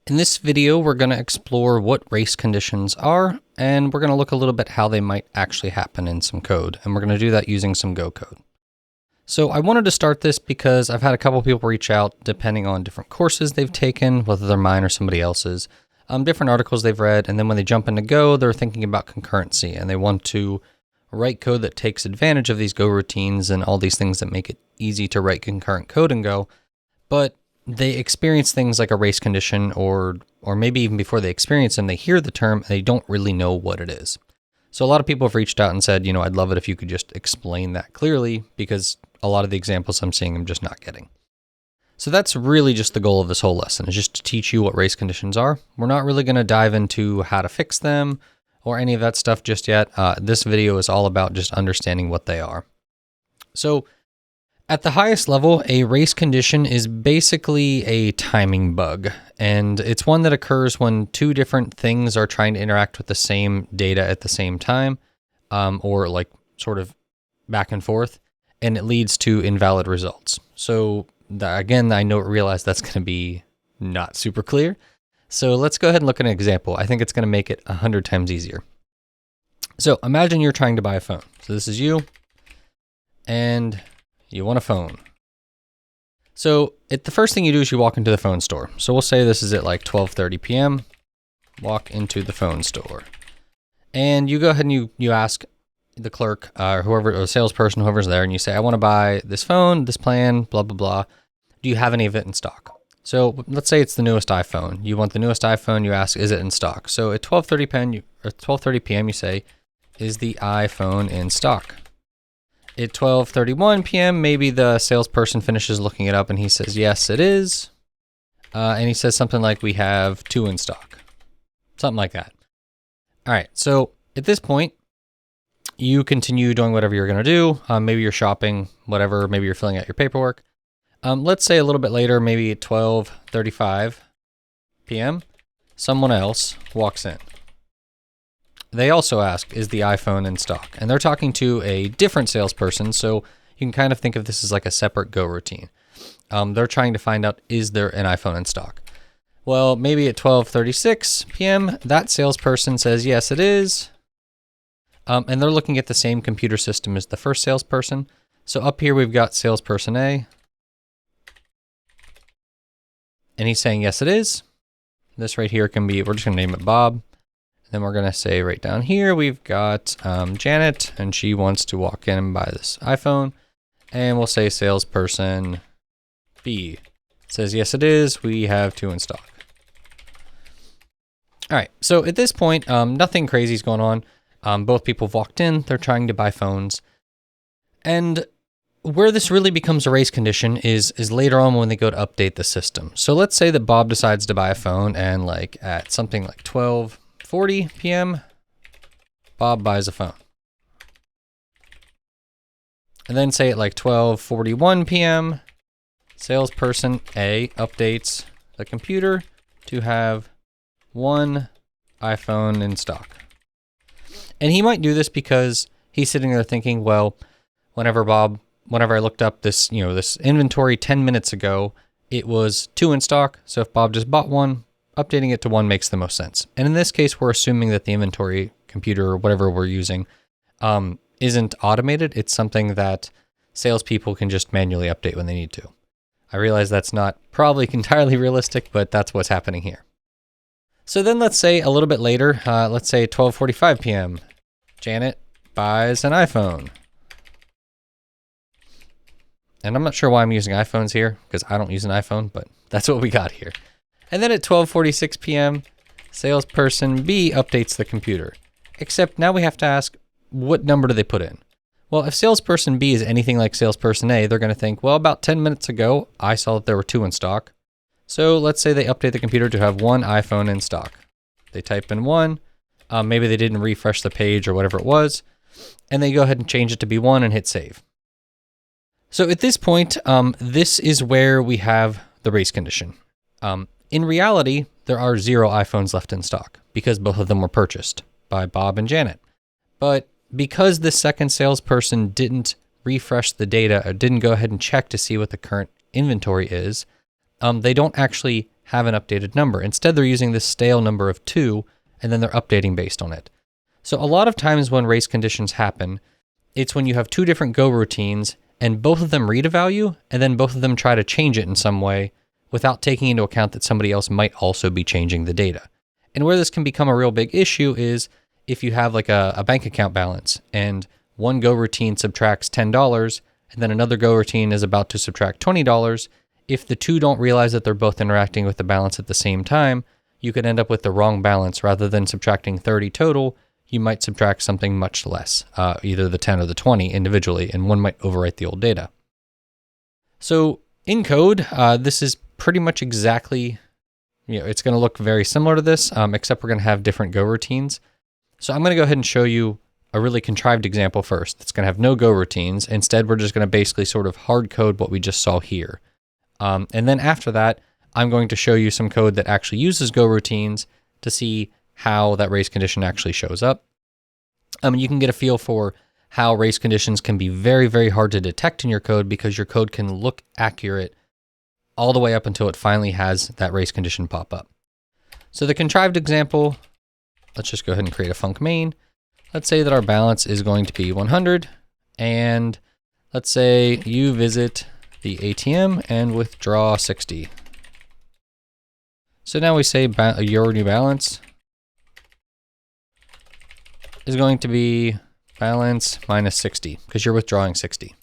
In this video, we're going to explore what race conditions are, and we're going to look a little bit how they might actually happen in some code, and we're going to do that using some Go code. So I wanted to start this because I've had a couple people reach out depending on different courses they've taken, whether they're mine or somebody else's, different articles they've read, and then when they jump into Go, they're thinking about concurrency, and they want to write code that takes advantage of these Go routines and all these things that make it easy to write concurrent code in Go, but they experience things like a race condition or maybe even before they experience them, they hear the term and they don't really know what it is. So a lot of people have reached out and said, I'd love it if you could just explain that clearly because a lot of the examples I'm seeing I'm just not getting. So that's really just the goal of this whole lesson, is just to teach you what race conditions are. We're not really going to dive into how to fix them or any of that stuff just yet. This video is all about just understanding what they are. So at the highest level, a race condition is basically a timing bug, and it's one that occurs when two different things are trying to interact with the same data at the same time, or like sort of back and forth, and it leads to invalid results. So again, I realize that's going to be not super clear. So let's go ahead and look at an example. I think it's going to make it 100 times easier. So imagine you're trying to buy a phone. So this is you, and you want a phone. So the first thing you do is you walk into the phone store. So we'll say this is at like 12:30 p.m. Walk into the phone store. And you go ahead and you ask the clerk, whoever, or the salesperson, whoever's there, and you say, I want to buy this phone, this plan, blah, blah, blah. Do you have any of it in stock? So let's say it's the newest iPhone. You want the newest iPhone, you ask, is it in stock? So at 12:30 p.m. you say, is the iPhone in stock? At 12:31 p.m., maybe the salesperson finishes looking it up and he says, yes, it is. And he says something like, we have 2 in stock. Something like that. All right, so at this point, you continue doing whatever you're going to do. Maybe you're shopping, whatever. Maybe you're filling out your paperwork. Let's say a little bit later, maybe at 12:35 p.m., someone else walks in. They also ask, is the iPhone in stock? And they're talking to a different salesperson, so you can kind of think of this as like a separate Go routine. They're trying to find out, is there an iPhone in stock? Well, maybe at 12:36 p.m., that salesperson says, yes, it is. And they're looking at the same computer system as the first salesperson. So up here, we've got salesperson A. And he's saying, yes, it is. This right here can be, we're just going to name it Bob. Then we're going to say right down here, we've got Janet, and she wants to walk in and buy this iPhone. And we'll say salesperson B says, yes, it is. We have 2 in stock. All right. So at this point, nothing crazy is going on. Both people have walked in. They're trying to buy phones. And where this really becomes a race condition is later on when they go to update the system. So let's say that Bob decides to buy a phone, and like at something like 12:40 p.m., Bob buys a phone. And then say at like 12:41 p.m., salesperson A updates the computer to have 1 iPhone in stock. And he might do this because he's sitting there thinking, well, whenever I looked up this, this inventory 10 minutes ago, it was 2 in stock. So if Bob just bought 1, updating it to 1 makes the most sense. And in this case, we're assuming that the inventory computer or whatever we're using isn't automated. It's something that salespeople can just manually update when they need to. I realize that's not probably entirely realistic, but that's what's happening here. So then let's say a little bit later, let's say 12:45 p.m., Janet buys an iPhone. And I'm not sure why I'm using iPhones here, because I don't use an iPhone, but that's what we got here. And then at 12:46 p.m., salesperson B updates the computer. Except now we have to ask, what number do they put in? Well, if salesperson B is anything like salesperson A, they're going to think, well, about 10 minutes ago, I saw that there were 2 in stock. So let's say they update the computer to have 1 iPhone in stock. They type in 1. Maybe they didn't refresh the page or whatever it was. And they go ahead and change it to be 1 and hit save. So at this point, this is where we have the race condition. In reality, there are 0 iPhones left in stock because both of them were purchased by Bob and Janet. But because the second salesperson didn't refresh the data or didn't go ahead and check to see what the current inventory is, they don't actually have an updated number. Instead, they're using this stale number of 2, and then they're updating based on it. So a lot of times when race conditions happen, it's when you have 2 different go routines, and both of them read a value, and then both of them try to change it in some way without taking into account that somebody else might also be changing the data. And where this can become a real big issue is if you have like a bank account balance, and one go routine subtracts $10, and then another go routine is about to subtract $20, if the 2 don't realize that they're both interacting with the balance at the same time, you could end up with the wrong balance. Rather than subtracting 30 total, you might subtract something much less, either the 10 or the 20 individually, and one might overwrite the old data. So in code, this is pretty much exactly, it's going to look very similar to this, except we're going to have different go routines. So I'm going to go ahead and show you a really contrived example first. It's going to have no go routines. Instead, we're just going to basically sort of hard code what we just saw here. And then after that, I'm going to show you some code that actually uses go routines to see how that race condition actually shows up. You can get a feel for how race conditions can be very, very hard to detect in your code because your code can look accurate all the way up until it finally has that race condition pop up. So the contrived example, let's just go ahead and create a func main. Let's say that our balance is going to be 100, and let's say you visit the ATM and withdraw 60. So now we say your new balance is going to be balance minus 60 because you're withdrawing 60.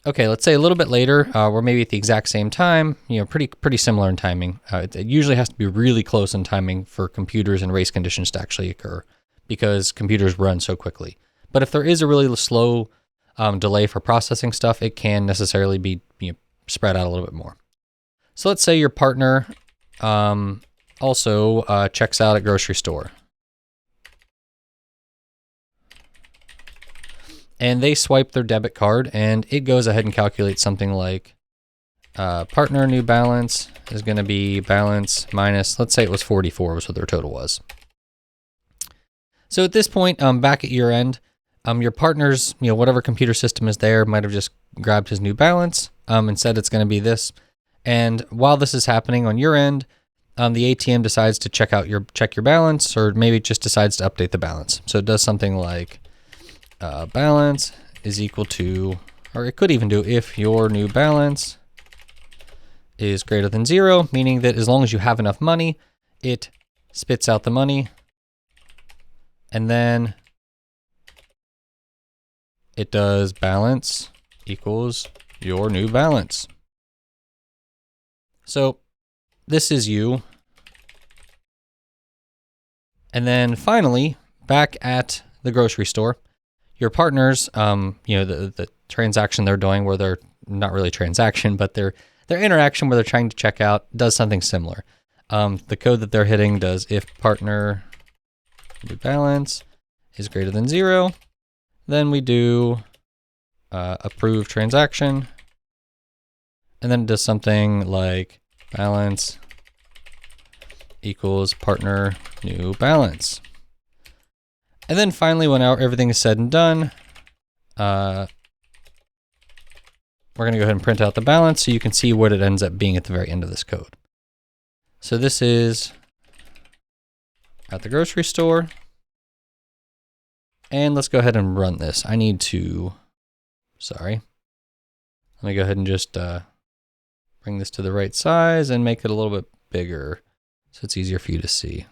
Okay, let's say a little bit later, we're maybe at the exact same time, pretty similar in timing. It usually has to be really close in timing for computers and race conditions to actually occur because computers run so quickly. But if there is a really slow delay for processing stuff, it can necessarily be spread out a little bit more. So let's say your partner also checks out at grocery store. And they swipe their debit card, and it goes ahead and calculates something like partner new balance is going to be balance minus, let's say it was 44 was what their total was. So at this point, back at your end, your partner's, whatever computer system is there might have just grabbed his new balance. Instead, it's going to be this. And while this is happening on your end, the ATM decides to check your balance, or maybe it just decides to update the balance. So it does something like balance is equal to, or it could even do if your new balance is greater than 0, meaning that as long as you have enough money, it spits out the money, and then it does balance equals your new balance. So this is you. And then finally, back at the grocery store, your partners, the transaction they're doing, where they're not really transaction, but their interaction where they're trying to check out does something similar. The code that they're hitting does if partner new balance is greater than 0, then we do approve transaction, and then it does something like balance equals partner new balance. And then finally, when everything is said and done, we're going to go ahead and print out the balance so you can see what it ends up being at the very end of this code. So this is at the grocery store. And let's go ahead and run this. Let me go ahead and just bring this to the right size and make it a little bit bigger so it's easier for you to see.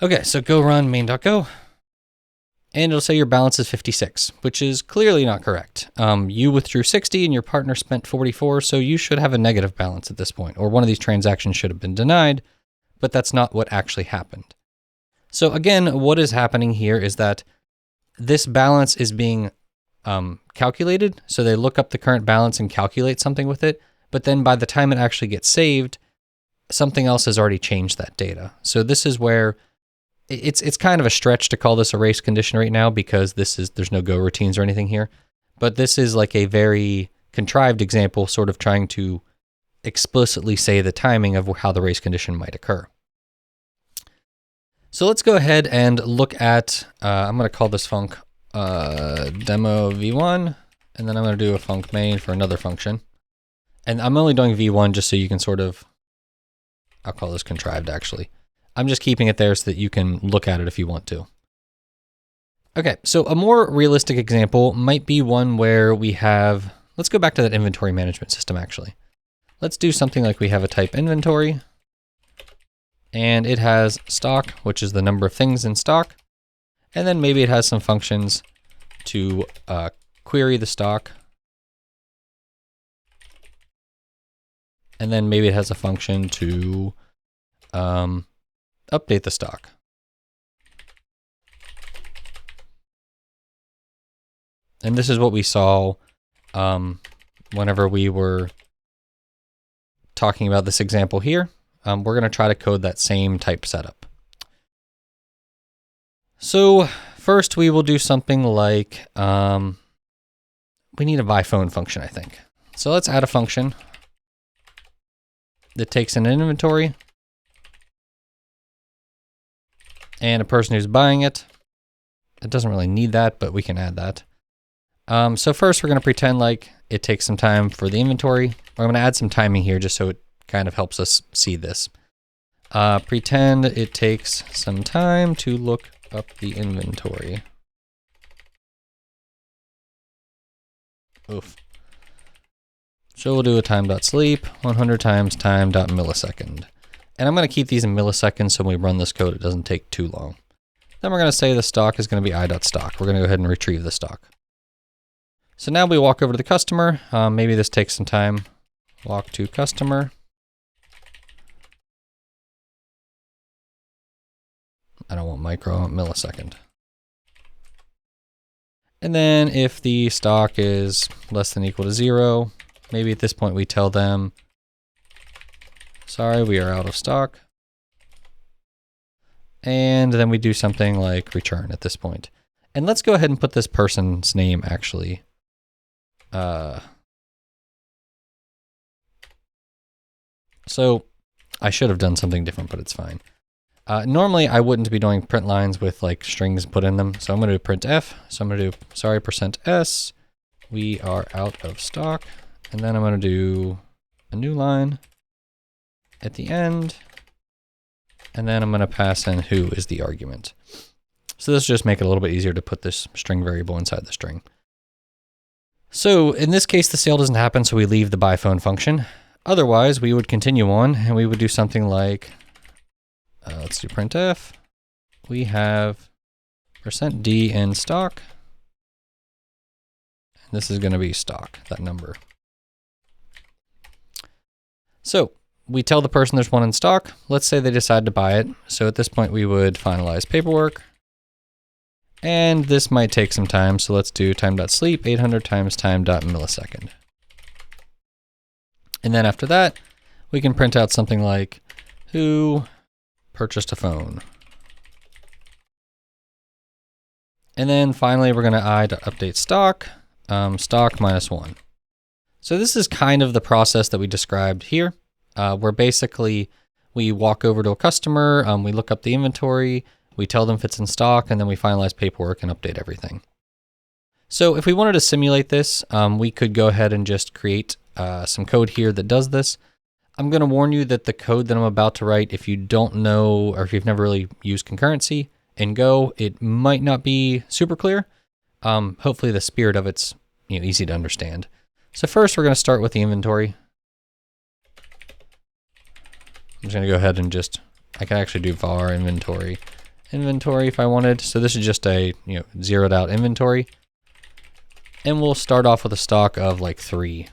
Okay, so go run main.go, and it'll say your balance is 56, which is clearly not correct. You withdrew 60 and your partner spent 44, so you should have a negative balance at this point, or one of these transactions should have been denied, but that's not what actually happened. So again, what is happening here is that this balance is being calculated, so they look up the current balance and calculate something with it, but then by the time it actually gets saved, something else has already changed that data. So this is where it's kind of a stretch to call this a race condition right now because there's no go routines or anything here, but this is like a very contrived example, sort of trying to explicitly say the timing of how the race condition might occur. So let's go ahead and look at, I'm going to call this func demo v1, and then I'm going to do a func main for another function. And I'm only doing V1 just so you can sort of, I'll call this contrived actually. I'm just keeping it there so that you can look at it if you want to. Okay, so a more realistic example might be one where we have, let's go back to that inventory management system actually. Let's do something like we have a type inventory, and it has stock, which is the number of things in stock. And then maybe it has some functions to query the stock. And then maybe it has a function to update the stock. And this is what we saw whenever we were talking about this example here. We're going to try to code that same type setup. So first we will do something like, we need a by phone function, I think. So let's add a function that takes an inventory and a person who's buying it. It doesn't really need that, but we can add that. So first we're going to pretend like it takes some time for the inventory. I'm going to add some timing here just so it kind of helps us see this. Pretend it takes some time to look up the inventory. Oof. So we'll do a time.sleep 100 times time.millisecond. And I'm going to keep these in milliseconds so when we run this code it doesn't take too long. Then we're going to say the stock is going to be i.stock. We're going to go ahead and retrieve the stock. So now we walk over to the customer. Maybe this takes some time. Walk to customer. I don't want micro, I want millisecond. And then if the stock is less than or equal to 0, maybe at this point we tell them, sorry, we are out of stock. And then we do something like return at this point. And let's go ahead and put this person's name actually. So I should have done something different, but it's fine. Normally I wouldn't be doing print lines with like strings put in them. So I'm going to do printf. So I'm going to do, sorry, %s. We are out of stock. And then I'm going to do a new line at the end. And then I'm going to pass in who is the argument. So this will just make it a little bit easier to put this string variable inside the string. So in this case, the sale doesn't happen, so we leave the by phone function. Otherwise, we would continue on and we would do something like, let's do printf. We have %d in stock. And this is going to be stock, that number. So we tell the person there's one in stock. Let's say they decide to buy it. So at this point, we would finalize paperwork. And this might take some time. So let's do time.sleep 800 times time.millisecond. And then after that, we can print out something like who purchased a phone. And then finally, we're going to i.update stock, stock -1. So this is kind of the process that we described here, where basically we walk over to a customer, we look up the inventory, we tell them if it's in stock, and then we finalize paperwork and update everything. So if we wanted to simulate this, we could go ahead and just create some code here that does this. I'm going to warn you that the code that I'm about to write, if you don't know or if you've never really used concurrency in Go, it might not be super clear. Hopefully the spirit of it's easy to understand. So first we're going to start with the inventory. I'm just going to go ahead and I can actually do var inventory if I wanted. So this is just a zeroed out inventory. And we'll start off with a stock of like 3,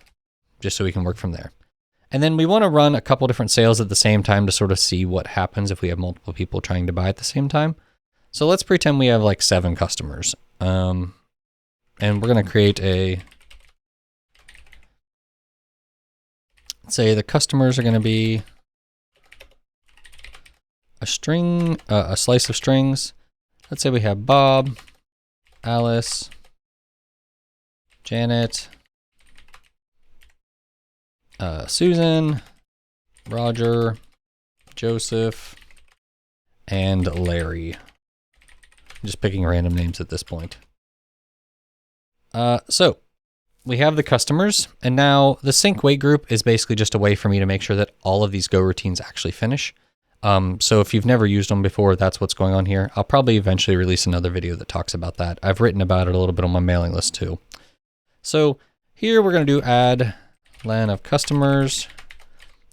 just so we can work from there. And then we want to run a couple different sales at the same time to sort of see what happens if we have multiple people trying to buy at the same time. So let's pretend we have like 7 customers. And we're going to create let's say the customers are going to be a string, a slice of strings. Let's say we have Bob, Alice, Janet, Susan, Roger, Joseph, and Larry. I'm just picking random names at this point. So we have the customers, and now the sync wait group is basically just a way for me to make sure that all of these goroutines actually finish. So if you've never used them before, that's what's going on here. I'll probably eventually release another video that talks about that. I've written about it a little bit on my mailing list too. So here we're going to do add len of customers.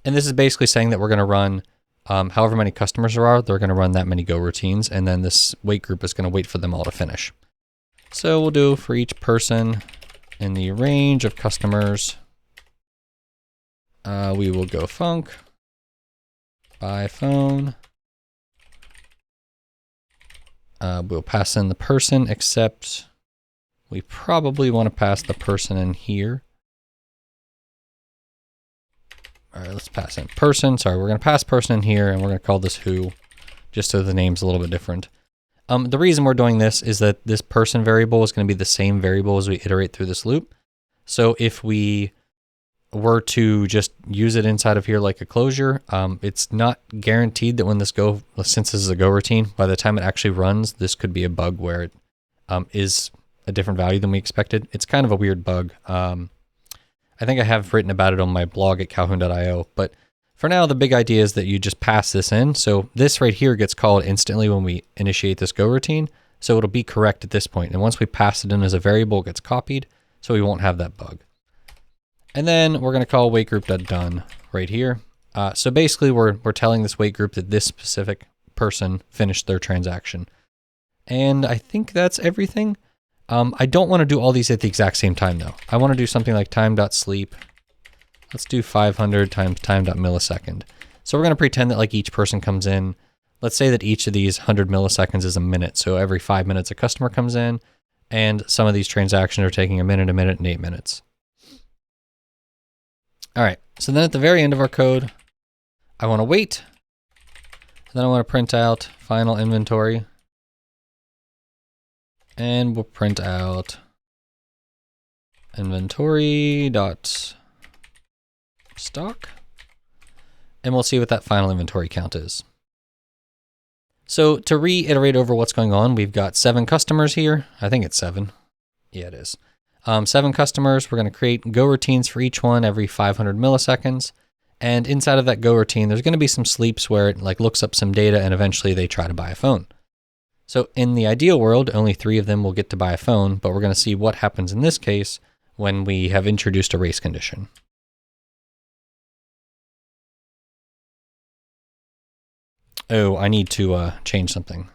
And this is basically saying that we're going to run however many customers there are, they're going to run that many goroutines. And then this wait group is going to wait for them all to finish. So we'll do for each person in the range of customers, we will go func by phone. We'll pass in the person, except we probably want to pass the person in here. All right, let's pass in person. Sorry, we're going to pass person in here, and we're going to call this who, just so the name's a little bit different. The reason we're doing this is that this person variable is going to be the same variable as we iterate through this loop. So if we were to just use it inside of here like a closure, it's not guaranteed that when this since this is a go routine, by the time it actually runs, this could be a bug where it is a different value than we expected. It's kind of a weird bug. I think I have written about it on my blog at calhoun.io, but for now, the big idea is that you just pass this in. So this right here gets called instantly when we initiate this go routine. So it'll be correct at this point. And once we pass it in as a variable, it gets copied. So we won't have that bug. And then we're going to call waitGroup.done right here. So basically we're telling this wait group that this specific person finished their transaction. And I think that's everything. I don't want to do all these at the exact same time though. I want to do something like time.sleep. Let's do 500 times time.millisecond. So we're going to pretend that like each person comes in. Let's say that each of these 100 milliseconds is a minute. So every 5 minutes a customer comes in, and some of these transactions are taking a minute, and 8 minutes. All right, so then at the very end of our code, I want to wait. Then I want to print out final inventory. And we'll print out inventory.stock. And we'll see what that final inventory count is. So to reiterate over what's going on, we've got 7 customers here. I think it's 7. Yeah, it is. 7 customers. We're going to create go routines for each one every 500 milliseconds. And inside of that go routine, there's going to be some sleeps where it like looks up some data and eventually they try to buy a phone. So in the ideal world, only 3 of them will get to buy a phone, but we're going to see what happens in this case when we have introduced a race condition. Oh, I need to change something.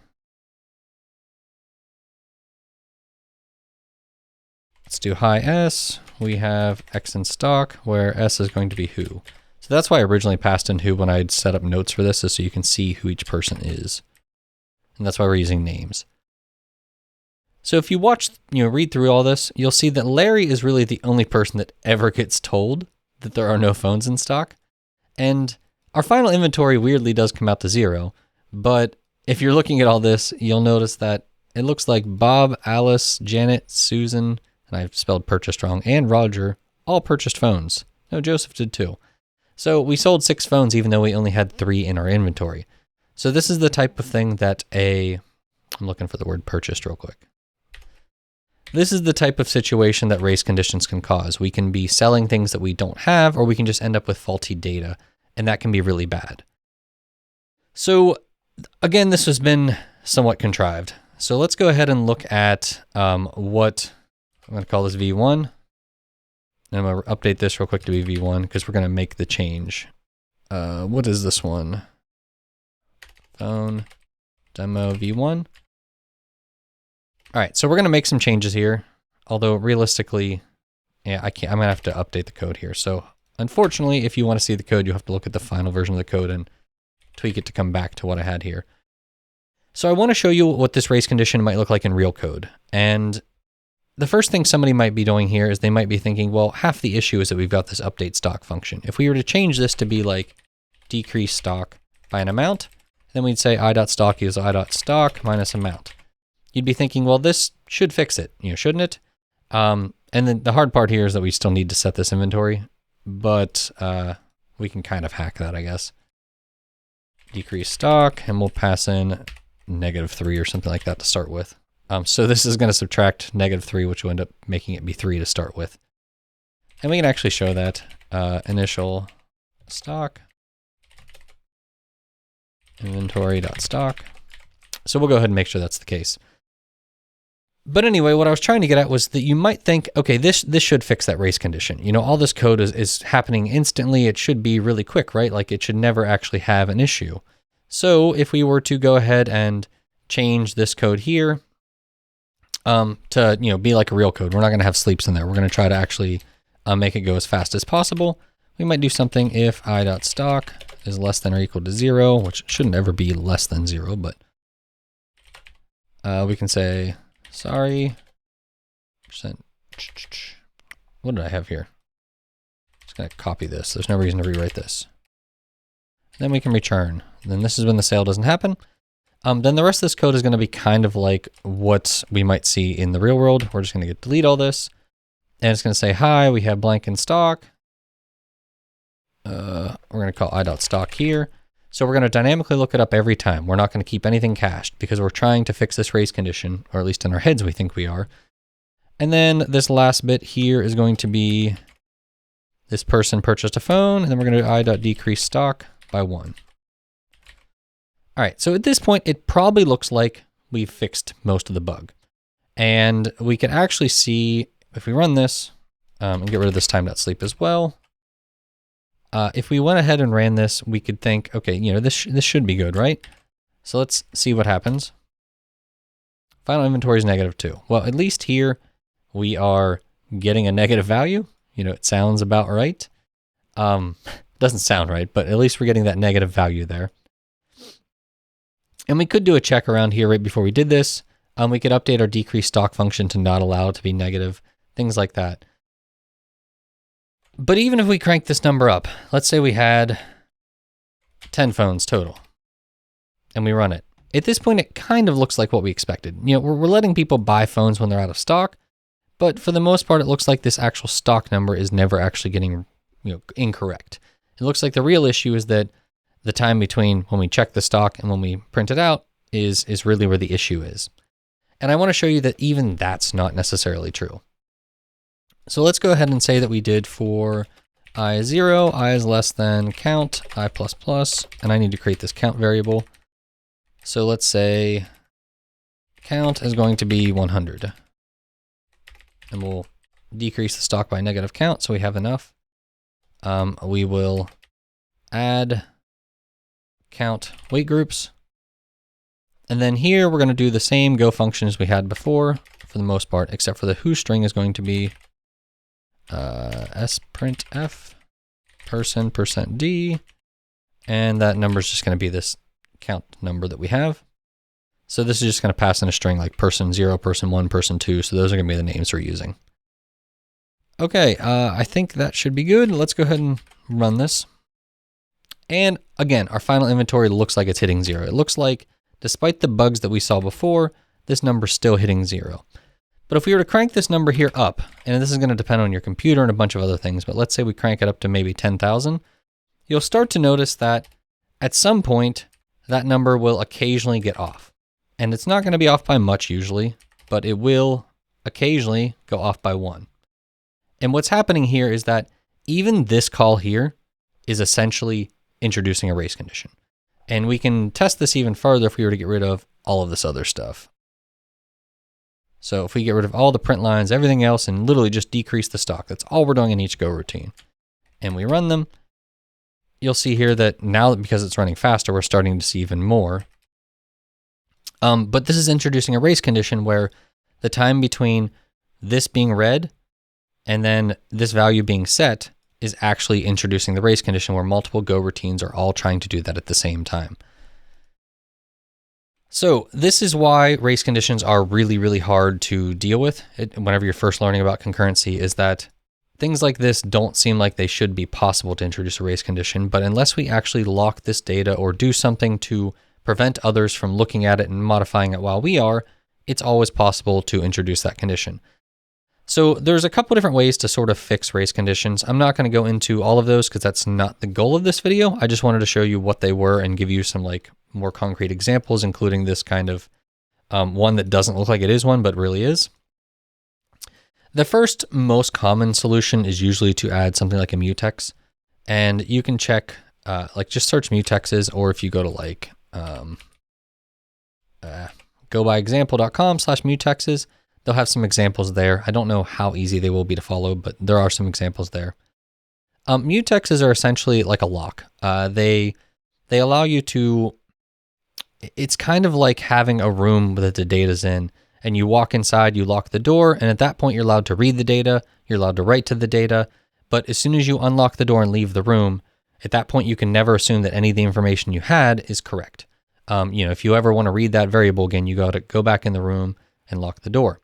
Let's do high S. We have X in stock, where S is going to be who. So that's why I originally passed in who when I had set up notes for this, is so you can see who each person is. And that's why we're using names. So if you read through all this, you'll see that Larry is really the only person that ever gets told that there are no phones in stock. And our final inventory weirdly does come out to 0, but if you're looking at all this, you'll notice that it looks like Bob, Alice, Janet, Susan, and I've spelled purchased wrong, and Roger all purchased phones. No, Joseph did too. So we sold 6 phones even though we only had 3 in our inventory. So this is the type of thing that I'm looking for the word purchased real quick. This is the type of situation that race conditions can cause. We can be selling things that we don't have, or we can just end up with faulty data, and that can be really bad. So again, this has been somewhat contrived. So let's go ahead and look at what I'm going to call this V1. And I'm going to update this real quick to be V1 because we're going to make the change. What is this one? Phone demo V1. All right, so we're going to make some changes here. Although realistically, yeah, I'm going to have to update the code here. So unfortunately, if you want to see the code, you have to look at the final version of the code and tweak it to come back to what I had here. So I want to show you what this race condition might look like in real code. And the first thing somebody might be doing here is they might be thinking, well, half the issue is that we've got this update stock function. If we were to change this to be like decrease stock by an amount, then we'd say i.stock is i.stock minus amount. You'd be thinking, well, this should fix it, shouldn't it? And then the hard part here is that we still need to set this inventory, but we can kind of hack that, I guess. Decrease stock, and we'll pass in -3 or something like that to start with. So this is going to subtract -3, which will end up making it be 3 to start with. And we can actually show that initial stock inventory.stock. So we'll go ahead and make sure that's the case. But anyway, what I was trying to get at was that you might think, okay, this should fix that race condition. You know, all this code is happening instantly. It should be really quick, right? Like it should never actually have an issue. So if we were to go ahead and change this code here to, you know, be like a real code, we're not going to have sleeps in there. We're going to try to actually make it go as fast as possible. We might do something if I.stock is less than or equal to 0, which shouldn't ever be less than 0, but we can say, sorry, percent. What did I have here? Just going to copy this. There's no reason to rewrite this. Then we can return. Then this is when the sale doesn't happen. Then the rest of this code is going to be kind of like what we might see in the real world. We're just going to delete all this. And it's going to say, hi, we have blank in stock. We're going to call I.stock here. So we're going to dynamically look it up every time. We're not going to keep anything cached because we're trying to fix this race condition, or at least in our heads we think we are. And then this last bit here is going to be this person purchased a phone, and then we're going to do I.decrease stock by 1. All right, so at this point, it probably looks like we've fixed most of the bug. And we can actually see, if we run this, and get rid of this time.sleep as well, if we went ahead and ran this, we could think, okay, you know, this should be good, right? So let's see what happens. Final inventory is -2. Well, at least here we are getting a negative value. You know, it sounds about right. Doesn't sound right, but at least we're getting that negative value there. And we could do a check around here right before we did this. We could update our decrease stock function to not allow it to be negative, things like that. But even if we crank this number up, let's say we had 10 phones total, and we run it. At this point, it kind of looks like what we expected. You know, we're letting people buy phones when they're out of stock, but for the most part, it looks like this actual stock number is never actually getting, you know, incorrect. It looks like the real issue is that the time between when we check the stock and when we print it out is really where the issue is. And I want to show you that even that's not necessarily true. So let's go ahead and say that we did for I0, I is less than count, I++, and I need to create this count variable. So let's say count is going to be 100. And we'll decrease the stock by negative count so we have enough. We will add count weight groups. And then here we're going to do the same go function as we had before for the most part, except for the who string is going to be sprintf person %d, and that number is just going to be this count number that we have. So this is just going to pass in a string like person 0, person 1, person 2. So those are going to be the names we're using. Okay, I think that should be good. Let's go ahead and run this. And again, our final inventory looks like it's hitting 0. It looks like despite the bugs that we saw before, this number's still hitting 0. But if we were to crank this number here up, and this is going to depend on your computer and a bunch of other things, but let's say we crank it up to maybe 10,000, you'll start to notice that at some point, that number will occasionally get off. And it's not going to be off by much usually, but it will occasionally go off by 1. And what's happening here is that even this call here is essentially introducing a race condition. And we can test this even further if we were to get rid of all of this other stuff. So if we get rid of all the print lines, everything else, and literally just decrease the stock, that's all we're doing in each go routine. And we run them, you'll see here that now because it's running faster, we're starting to see even more. But this is introducing a race condition where the time between this being read and then this value being set is actually introducing the race condition where multiple go routines are all trying to do that at the same time. So this is why race conditions are really, really hard to deal with whenever you're first learning about concurrency, is that things like this don't seem like they should be possible to introduce a race condition, but unless we actually lock this data or do something to prevent others from looking at it and modifying it while we are, it's always possible to introduce that condition. So there's a couple different ways to sort of fix race conditions. I'm not going to go into all of those because that's not the goal of this video. I just wanted to show you what they were and give you some like more concrete examples, including this kind of one that doesn't look like it is one, but really is. The first most common solution is usually to add something like a mutex, and you can check, just search mutexes, or if you go to like gobyexample.com/mutexes, they'll have some examples there. I don't know how easy they will be to follow, but there are some examples there. Mutexes are essentially like a lock. They allow you to, it's kind of like having a room that the data's in, and you walk inside, you lock the door, and at that point you're allowed to read the data, you're allowed to write to the data, but as soon as you unlock the door and leave the room, at that point you can never assume that any of the information you had is correct. If you ever want to read that variable again, you got to go back in the room and lock the door.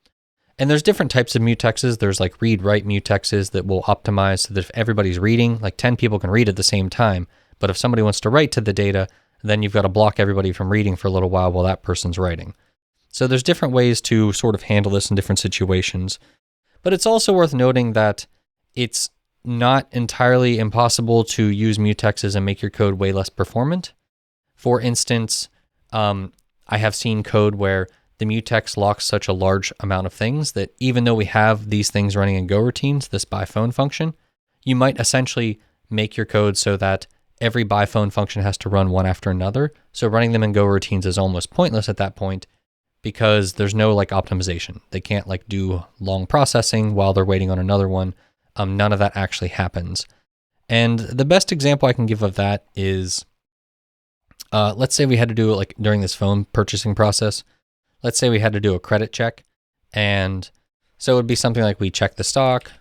And there's different types of mutexes. There's like read-write mutexes that will optimize so that if everybody's reading, like 10 people can read at the same time, but if somebody wants to write to the data, then you've got to block everybody from reading for a little while that person's writing. So there's different ways to sort of handle this in different situations. But it's also worth noting that it's not entirely impossible to use mutexes and make your code way less performant. For instance, I have seen code where the mutex locks such a large amount of things that even though we have these things running in goroutines, this by phone function, you might essentially make your code so that every by phone function has to run one after another. So running them in goroutines is almost pointless at that point because there's no like optimization. They can't like do long processing while they're waiting on another one. None of that actually happens. And the best example I can give of that is, let's say we had to do it like during this phone purchasing process. Let's say we had to do a credit check. And so it would be something like we check the stock.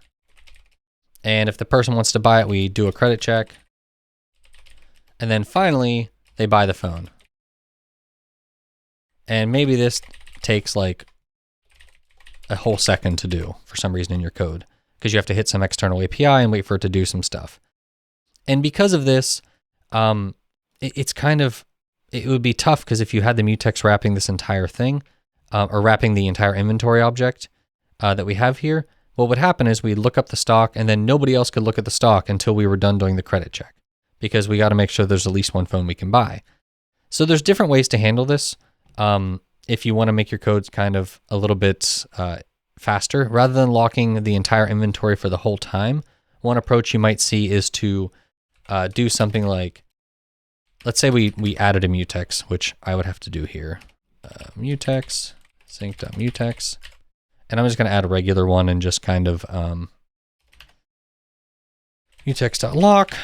And if the person wants to buy it, we do a credit check. And then finally, they buy the phone. And maybe this takes like a whole second to do for some reason in your code, because you have to hit some external API and wait for it to do some stuff. And because of this, it would be tough because if you had the mutex wrapping this entire thing, or wrapping the entire inventory object that we have here, what would happen is we'd look up the stock and then nobody else could look at the stock until we were done doing the credit check, because we got to make sure there's at least one phone we can buy. So there's different ways to handle this. If you want to make your codes kind of a little bit faster, rather than locking the entire inventory for the whole time, one approach you might see is to do something like, let's say we added a mutex, which I would have to do here. Mutex, sync.mutex. And I'm just going to add a regular one and just kind of mutex.lock.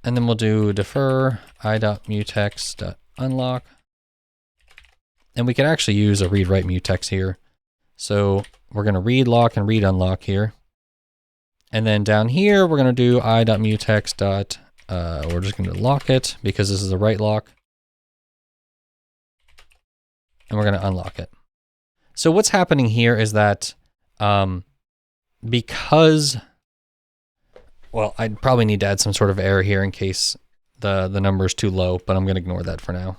And then we'll do defer i.mutex.unlock. And we can actually use a read-write mutex here. So we're going to read lock and read unlock here. And then down here, we're going to do i.mutex. We're just going to lock it because this is a write lock. And we're going to unlock it. So what's happening here is that because, well, I'd probably need to add some sort of error here in case the number is too low, but I'm going to ignore that for now.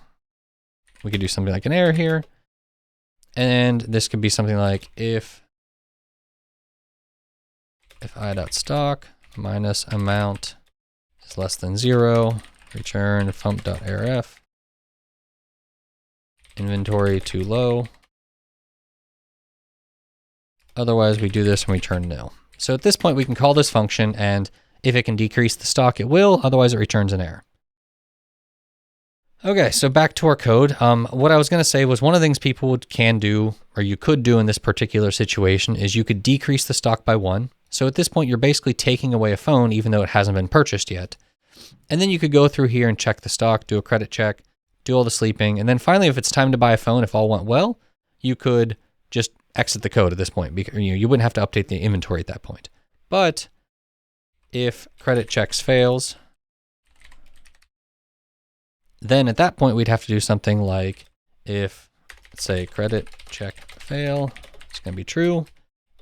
We could do something like an error here. And this could be something like if i.stock minus amount is less than 0, return fump.arf, inventory too low. Otherwise, we do this and return nil. So at this point, we can call this function, and if it can decrease the stock, it will. Otherwise, it returns an error. Okay, so back to our code. What I was going to say was one of the things people can do, or you could do in this particular situation, is you could decrease the stock by 1. So at this point, you're basically taking away a phone, even though it hasn't been purchased yet. And then you could go through here and check the stock, do a credit check, do all the sleeping. And then finally, if it's time to buy a phone, if all went well, you could just exit the code at this point, because you wouldn't have to update the inventory at that point. But if credit checks fails, then at that point we'd have to do something like if, let's say, credit check fail, it's going to be true.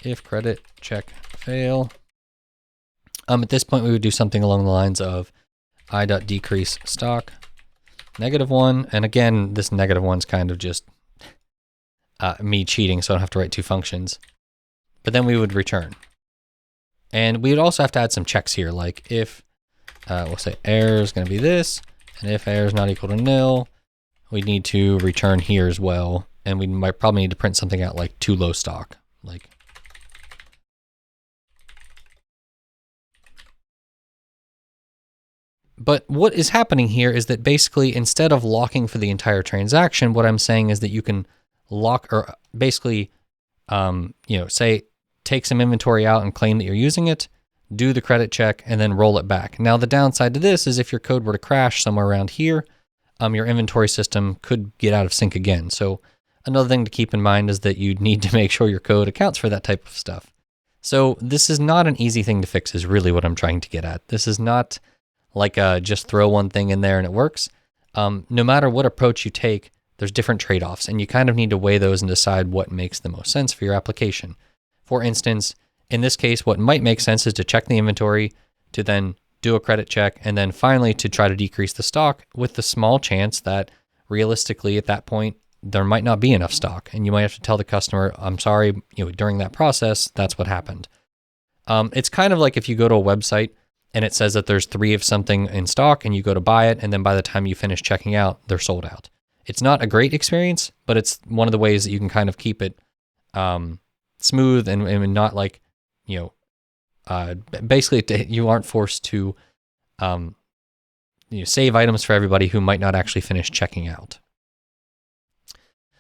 If credit check fail, at this point we would do something along the lines of i.decrease stock -1. And again, this -1 is kind of just me cheating, so I don't have to write two functions. But then we would return. And we would also have to add some checks here, like if, we'll say error is going to be this, and if error is not equal to nil, we need to return here as well. And we might probably need to print something out like too low stock, like But what is happening here is that basically instead of locking for the entire transaction, what I'm saying is that you can lock or basically, say take some inventory out and claim that you're using it, do the credit check, and then roll it back. Now, the downside to this is if your code were to crash somewhere around here, your inventory system could get out of sync again. So another thing to keep in mind is that you need to make sure your code accounts for that type of stuff. So this is not an easy thing to fix is really what I'm trying to get at. This is not like just throw one thing in there and it works. No matter what approach you take, there's different trade-offs, and you kind of need to weigh those and decide what makes the most sense for your application. For instance, in this case, what might make sense is to check the inventory, to then do a credit check, and then finally to try to decrease the stock with the small chance that realistically at that point, there might not be enough stock. And you might have to tell the customer, I'm sorry, during that process, that's what happened. It's kind of like if you go to a website and it says that there's 3 of something in stock and you go to buy it, and then by the time you finish checking out, they're sold out. It's not a great experience, but it's one of the ways that you can kind of keep it smooth and not like, basically you aren't forced to save items for everybody who might not actually finish checking out.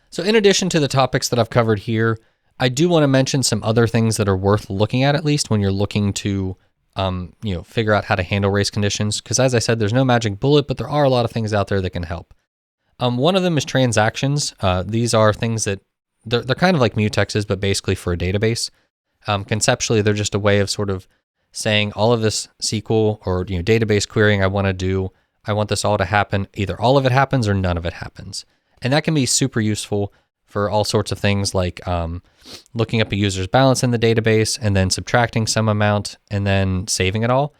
So in addition to the topics that I've covered here, I do want to mention some other things that are worth looking at least when you're looking to figure out how to handle race conditions. Because as I said, there's no magic bullet, but there are a lot of things out there that can help. One of them is transactions. These are things that they're kind of like mutexes, but basically for a database. Conceptually, they're just a way of sort of saying all of this SQL or database querying I want to do. I want this all to happen. Either all of it happens or none of it happens. And that can be super useful for all sorts of things like looking up a user's balance in the database and then subtracting some amount and then saving it all.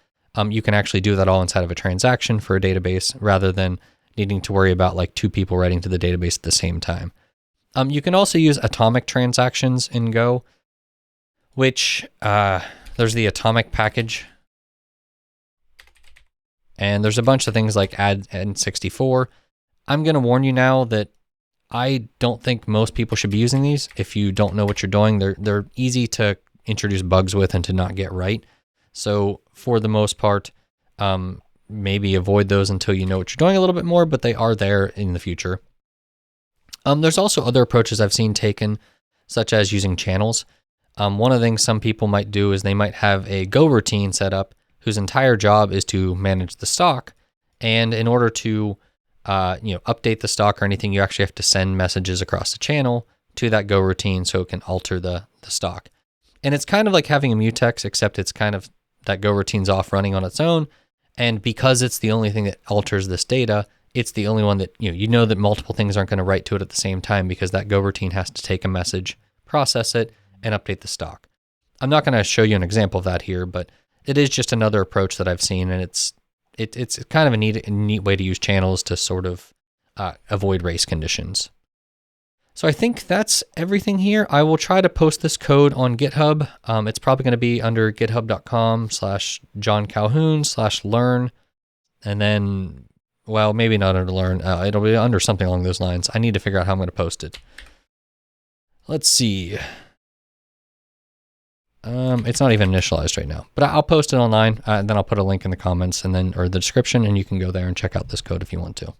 You can actually do that all inside of a transaction for a database rather than needing to worry about like 2 people writing to the database at the same time. You can also use atomic transactions in Go, which there's the atomic package. And there's a bunch of things like add N64. I'm going to warn you now that I don't think most people should be using these. If you don't know what you're doing, they're easy to introduce bugs with and to not get right. So for the most part, maybe avoid those until you know what you're doing a little bit more, but they are there in the future. There's also other approaches I've seen taken, such as using channels. One of the things some people might do is they might have a Go routine set up whose entire job is to manage the stock. And in order to update the stock or anything, you actually have to send messages across the channel to that Go routine so it can alter the stock. And it's kind of like having a mutex, except it's kind of that Go routine's off running on its own. And because it's the only thing that alters this data, it's the only one that, you know that multiple things aren't going to write to it at the same time because that Go routine has to take a message, process it, and update the stock. I'm not going to show you an example of that here, but it is just another approach that I've seen, and it's kind of a neat way to use channels to sort of avoid race conditions. So I think that's everything here. I will try to post this code on GitHub. It's probably going to be under github.com/johncalhoun/learn. And then, well, maybe not under learn. It'll be under something along those lines. I need to figure out how I'm going to post it. Let's see. It's not even initialized right now, but I'll post it online and then I'll put a link in the comments or the description, and you can go there and check out this code if you want to.